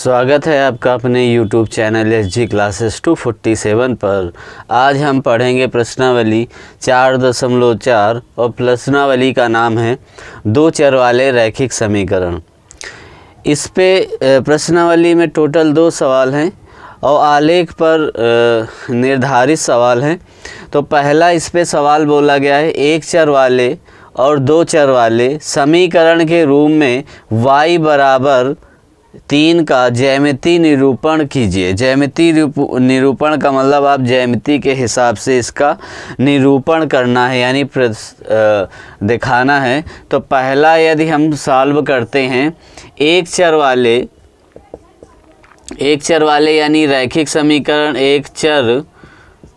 स्वागत है आपका अपने YouTube चैनल SG क्लासेस 247 पर। आज हम पढ़ेंगे प्रश्नावली 4.4 और प्रश्नावली का नाम है दो चर वाले रैखिक समीकरण। इस पे प्रश्नावली में टोटल 2 सवाल हैं और आलेख पर निर्धारित सवाल हैं। तो पहला इस पे सवाल बोला गया है एक चर वाले और 2 चर वाले समीकरण के रूप में y बराबर 3 का ज्यामितीय निरूपण कीजिए। ज्यामितीय निरूपण का मतलब आप ज्यामिति के हिसाब से इसका निरूपण करना है, यानी दिखाना है। तो पहला यदि हम सॉल्व करते हैं एक चर वाले यानी रैखिक समीकरण एक चर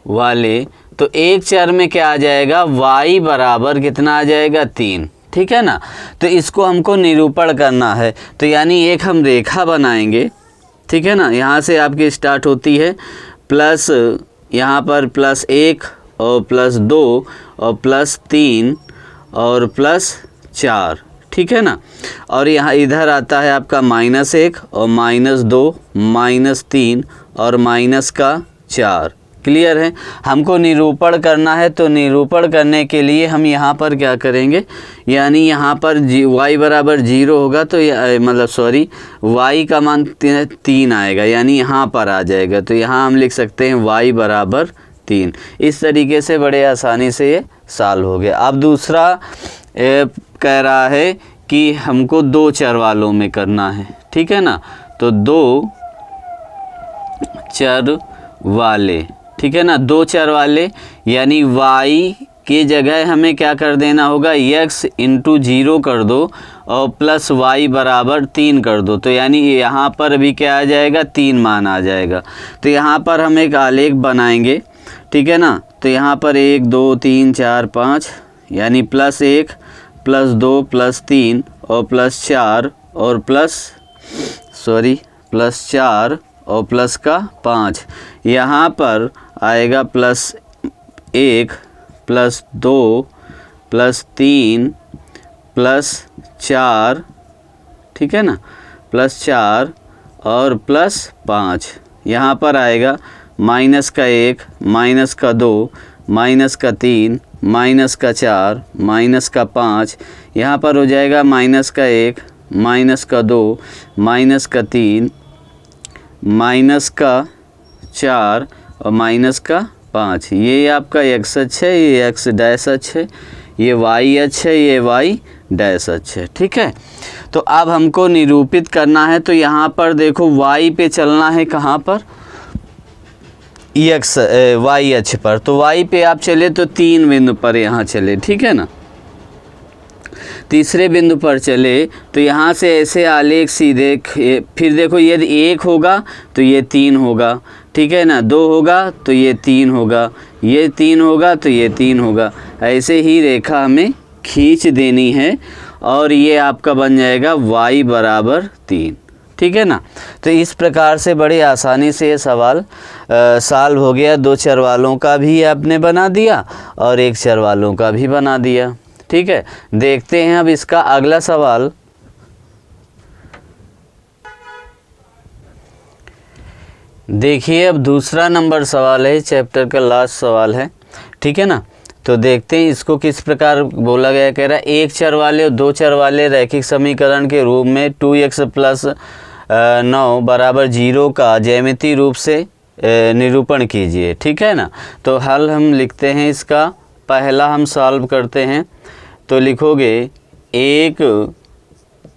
वाले, तो एक चर में क्या आ जाएगा y बराबर कितना आ जाएगा 3, ठीक है ना। तो इसको हमको निरूपण करना है, तो यानी एक हम रेखा बनाएंगे, ठीक है ना। यहाँ से आपकी स्टार्ट होती है प्लस, यहाँ पर +1 और +2 और +3 और +4, ठीक है ना। और यहाँ इधर आता है आपका -1 और -2 -3 और -4। क्लियर है। हमको निरूपण करना है, तो निरूपण करने के लिए हम यहाँ पर क्या करेंगे, यानी यहाँ पर y बराबर 0 होगा तो y का मान 3 आएगा, यानी यहाँ पर आ जाएगा। तो यहाँ हम लिख सकते हैं y बराबर 3। इस तरीके से बड़े आसानी से ये सॉल्व हो गया। अब दूसरा कह रहा है कि हमको 2 चर वालों में करना है, ठीक है ना। तो 2 चर वाले, ठीक है ना। 2 चर वाले यानी y की जगह हमें क्या कर देना होगा, x इंटू 0 कर दो और प्लस y बराबर 3 कर दो। तो यानी यहाँ पर भी क्या आ जाएगा 3 मान आ जाएगा। तो यहाँ पर हम एक आलेख बनाएंगे, ठीक है ना। तो यहाँ पर 1 2 3 4 5 यानी +1 +2 +3 और +4 और +4 और प्लस का 5। यहाँ पर आएगा +1 +2 +3 +4, ठीक है ना, +4 और +5। यहाँ पर आएगा -1 -2 -3 -4 -5। यहाँ पर हो जाएगा -1 -2 -3 -4 और -5। ये आपका x अक्ष है, ये x डैश अक्ष है, ये y अक्ष है, ये y डैश अक्ष है, ठीक है। तो अब हमको निरूपित करना है, तो यहाँ पर देखो y पे चलना है, कहाँ पर, y अक्ष पर। तो y पे आप चले तो 3 बिंदु पर यहाँ चले, ठीक है ना। तीसरे बिंदु पर चले तो यहाँ से ऐसे आलेख सीधे, फिर देखो यदि 1 होगा तो ये 3 होगा, ठीक है ना, 2 होगा तो ये 3 होगा, ये 3 होगा तो ये 3 होगा। ऐसे ही रेखा हमें खींच देनी है और ये आपका बन जाएगा y बराबर 3, ठीक है ना। तो इस प्रकार से बड़ी आसानी से ये सवाल सॉल्व हो गया। 2 चर वालों का भी आपने बना दिया और 1 चर वालों का भी बना दिया, ठीक है। देखते हैं अब इसका अगला सवाल। देखिए अब दूसरा नंबर सवाल है, चैप्टर का लास्ट सवाल है, ठीक है ना। तो देखते हैं इसको किस प्रकार बोला गया। कह रहा है एक चर वाले और 2 चर वाले रैखिक समीकरण के रूप में 2x + 9 बराबर 0 का ज्यामितीय रूप से निरूपण कीजिए, ठीक है ना। तो हल हम लिखते हैं इसका। पहला हम सॉल्व करते हैं, तो लिखोगे एक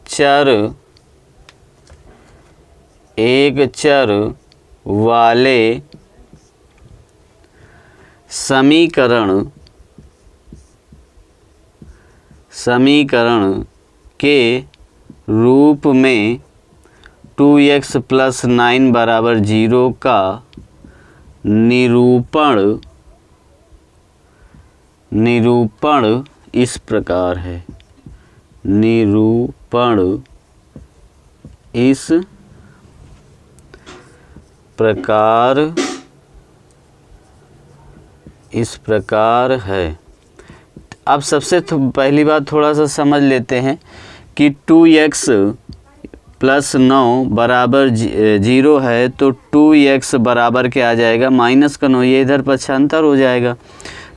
चर वाले समीकरण के रूप में 2x + 9 बराबर 0 का निरूपण इस प्रकार है। निरूपण इस प्रकार है। अब सबसे पहली बात थोड़ा सा समझ लेते हैं कि 2x +9 बराबर 0 है तो 2x बराबर क्या आ जाएगा, -9, ये इधर पक्षांतर हो जाएगा,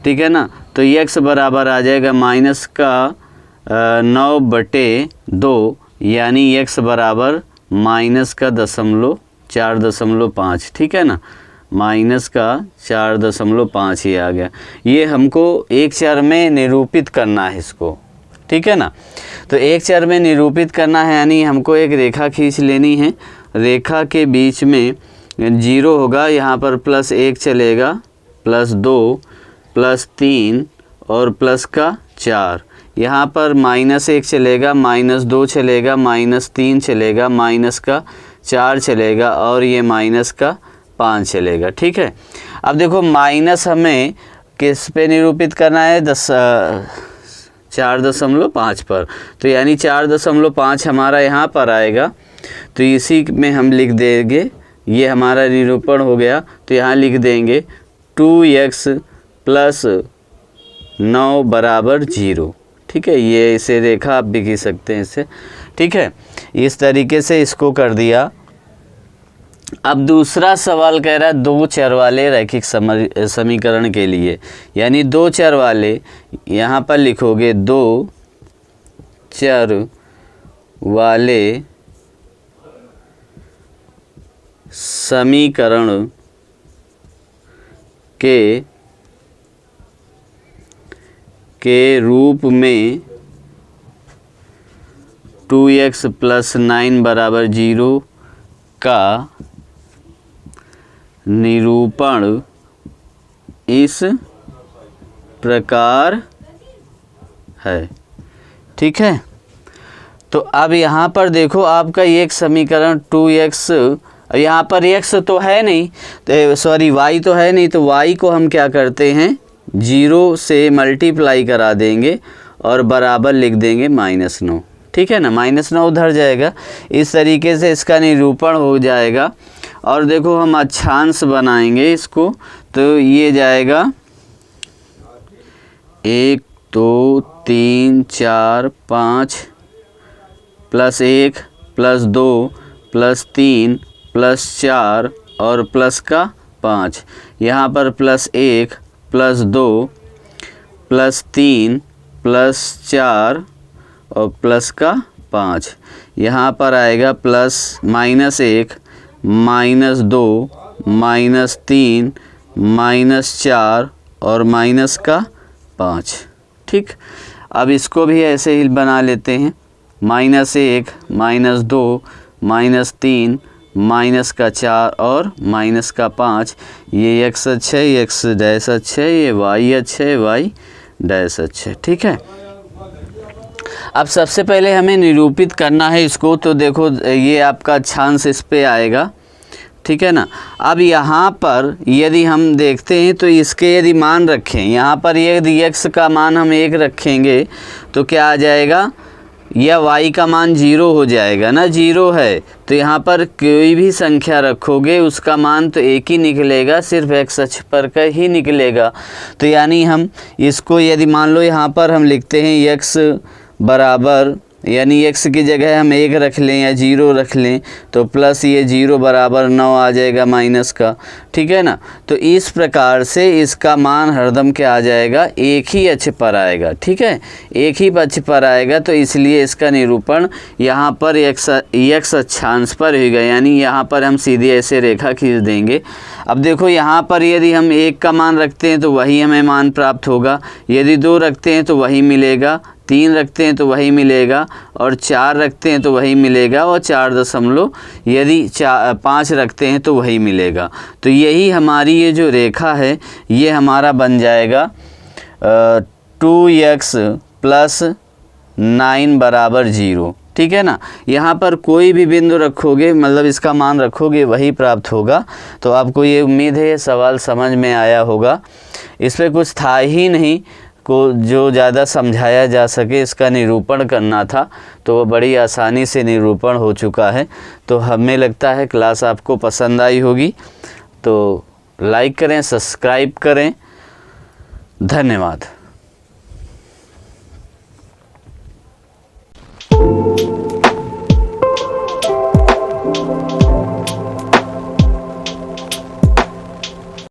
ठीक है ना। तो x बराबर आ जाएगा -9/2, यानी x बराबर -4.5, ठीक है ना, -4.5 ये आ गया। ये हमको एक चर में निरूपित करना है इसको, ठीक है ना। तो एक चर में निरूपित करना है यानी हमको एक रेखा खींच लेनी है, रेखा के बीच में 0 होगा, यहाँ पर +1 चलेगा, +2, +3 और +4, यहाँ पर -1 चलेगा, -2 चलेगा, -3 चलेगा, -4 चलेगा और ये -5 चलेगा, ठीक है। अब देखो माइनस हमें किस पे निरूपित करना है, 4.5 पर, तो यानी 4.5 हमारा यहाँ पर आएगा, तो इसी में हम लिख देंगे, ये हमारा निरूपण हो गया। तो यहाँ लिख देंगे 2x + 9 बराबर 0, ठीक है। ये इसे रेखा आप भी खींच सकते हैं इससे, ठीक है। इस तरीके से इसको कर दिया। अब दूसरा सवाल कह रहा है 2 चर वाले रैखिक समीकरण के लिए, यानी 2 चर वाले, यहाँ पर लिखोगे 2 चर वाले समीकरण के रूप में 2x + 9 बराबर 0 का निरूपण इस प्रकार है, ठीक है। तो अब यहाँ पर देखो आपका एक समीकरण 2x, यहाँ पर x तो है नहीं, तो सॉरी y तो है नहीं, तो y को हम क्या करते हैं 0 से मल्टीप्लाई करा देंगे और बराबर लिख देंगे -9, ठीक है ना, -9 उधर जाएगा। इस तरीके से इसका निरूपण हो जाएगा। और देखो हम अक्षांश बनाएंगे इसको, तो ये जाएगा 1 2 3 4 5 +1 +2 +3 +4 और +5, यहाँ पर +1 +2 +3 +4 और +5, यहाँ पर आएगा -1 -2 -3 -4 और -5, ठीक। अब इसको भी ऐसे ही बना लेते हैं, -1 -2 -3 -4 और -5, ये x अक्ष है, ये x डैश अक्ष है, ये y अक्ष है, y डैश अक्ष है, ठीक है। अब सबसे पहले हमें निरूपित करना है इसको, तो देखो ये आपका अक्षांश इस पे आएगा, ठीक है ना। अब यहाँ पर यदि हम देखते हैं तो इसके यदि मान रखें, यहाँ पर यदि x का मान हम 1 रखेंगे तो क्या आ जाएगा, या y का मान 0 हो जाएगा ना, 0 है तो यहाँ पर कोई भी संख्या रखोगे उसका मान तो 1 ही निकलेगा, सिर्फ x अक्ष पर का ही निकलेगा। तो यानी हम इसको यदि मान लो यहाँ पर हम लिखते हैं x बराबर, यानी x की जगह हम 1 रख लें या 0 रख लें, तो प्लस ये 0 बराबर 9 आ जाएगा माइनस का, ठीक है ना। तो इस प्रकार से इसका मान हरदम क्या आ जाएगा, एक ही अक्ष पर आएगा, ठीक है, एक ही अक्ष पर आएगा। तो इसलिए इसका निरूपण यहाँ पर x अक्षांश पर होगा, यानी यहाँ पर हम सीधे ऐसे रेखा खींच देंगे। अब देखो यहाँ पर यदि हम 1 का मान रखते हैं तो वही हमें मान प्राप्त होगा, यदि 2 रखते हैं तो वही मिलेगा, 3 रखते हैं तो वही मिलेगा, और 4 रखते हैं तो वही मिलेगा, और 5 रखते हैं तो वही मिलेगा। तो यही हमारी ये जो रेखा है ये हमारा बन जाएगा 2x + 9 बराबर 0, ठीक है ना। यहाँ पर कोई भी बिंदु रखोगे, मतलब इसका मान रखोगे, वही प्राप्त होगा। तो आपको ये उम्मीद है ये सवाल समझ में आया होगा। इस पर कुछ था ही नहीं को जो ज़्यादा समझाया जा सके, इसका निरूपण करना था, तो वो बड़ी आसानी से निरूपण हो चुका है। तो हमें लगता है क्लास आपको पसंद आई होगी, तो लाइक करें, सब्सक्राइब करें। धन्यवाद।